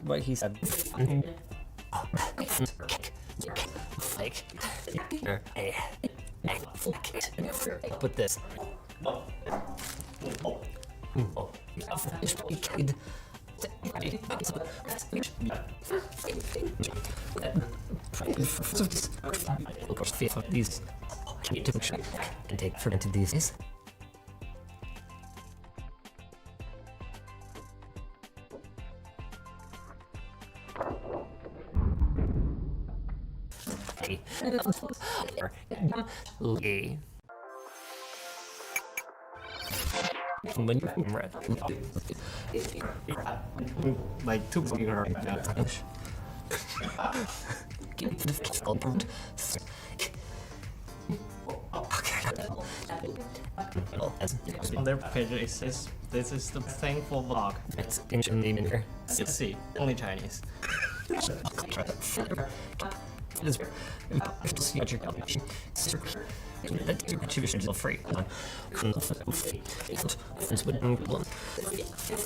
what he said. Put this. These can take for granted these days. My tubes are on their page it says this is the thing for vlog. It's ancient name in here. Let's see, only Chinese. Distribution is free.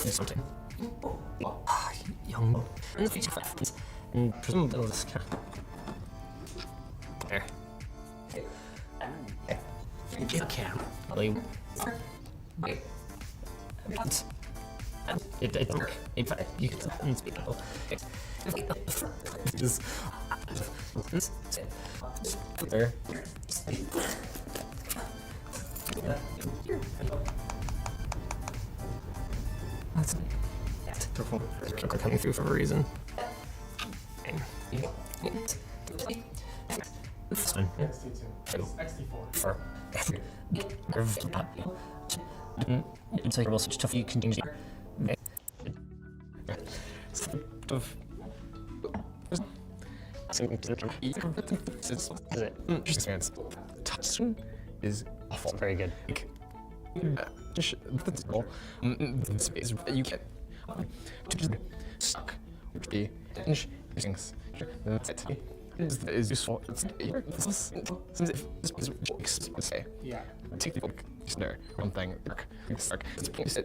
Something. Young. And the feature factors. And presumably this there. Get a camera. Wait. It don't. In fact, you can speak about it. Just there. That's coming through for a reason. This one. XT4. It's like such tough you can change it. Touchscreen is awful. Very good. Just space you get stuck. Is useful. Say Yeah. take the book. There, one thing. Stuck. It's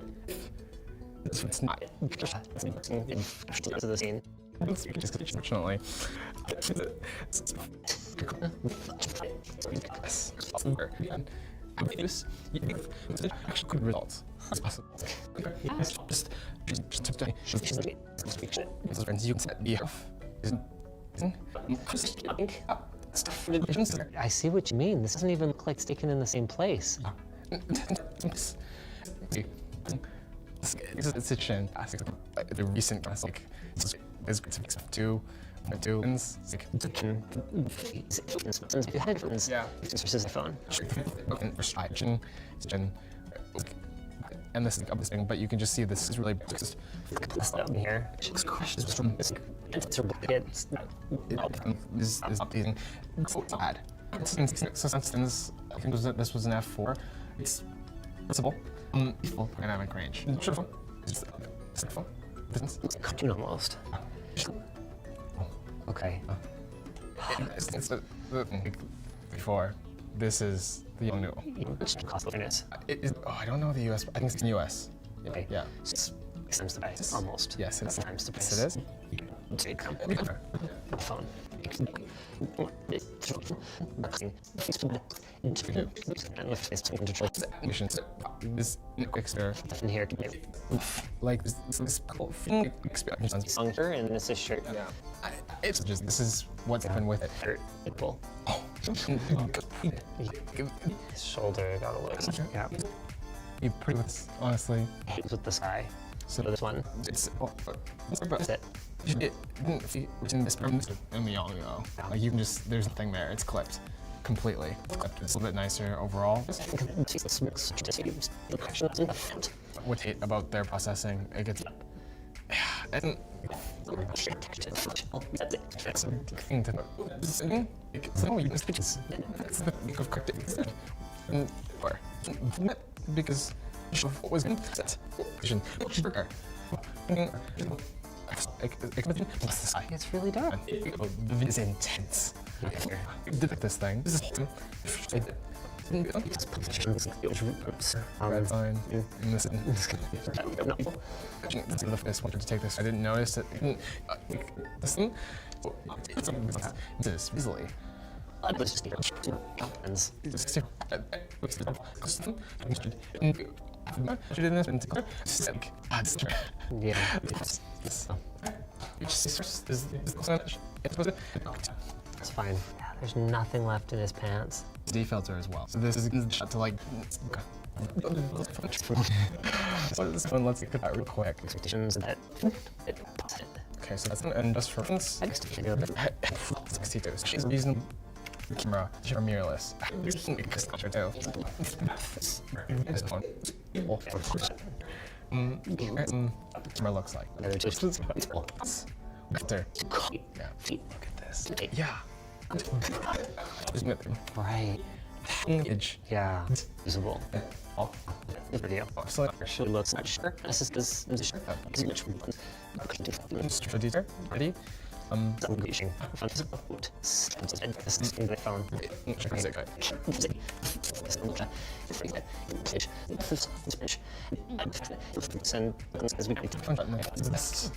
not. To the scene. Unfortunately. Actually good results. It's possible. Just friends you can set the I see what you mean. This doesn't even look like it's taken in the same place. It's a chin. The recent like is two ins like Headphones. yeah. Versus the phone. Restriction, and this is this thing, but you can just see this is really just This up in here. this is from this It's kids. is amazing. It's bad. Since I think this was an F4. It's possible. Full dynamic range. Cartoon almost. Okay. It's before. This is the new. Cost of units. I don't know the US. I think it's in US. Okay. Yeah. It's times the price. Almost. Yes, it's times the price. Yes, it is. Take phone. Missions. This expert In here. like this cool thing experience. Puncture and this is shirt. Yeah. It's just this is what's happened with it. Hurt. Pull. Oh. His shoulder got a little. Yeah. You pretty with honestly. With this guy. So this one. It's That's it. It's in this and we all know. Like you can just there's nothing there. It's clipped completely. Clipped. It's a little bit nicer overall. What's hate about their processing? It gets. And it's a thing to no, you can speak this. That's the of cryptic or because what was going to set It's really dark. It's intense. Did this thing. This is Red fine. And this is the first one to take this. I didn't notice it. This thing. This easily. Yeah. It's fine. Yeah, there's nothing left in his pants. D-filter as well. So this is to like. So this one, let's get out real quick. Expectations that Okay, so that's and just for instance, 62. She's reasonable. Camera, or mirrorless. Culture too. This one. Camera looks like. Vector. Yeah. Look at this. Yeah. right. Image. Yeah. Usable. Oh. Video. So Actually looks not sure. This is sure. ready? Reaching. This is the phone.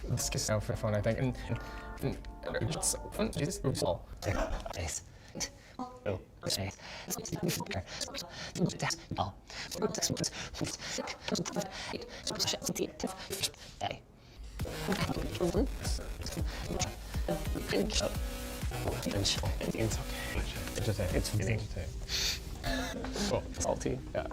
This gets out for phone, I think. And it's fun. Jesus, oops, all. Face. Oh, face. It's okay. It's salty. Yeah.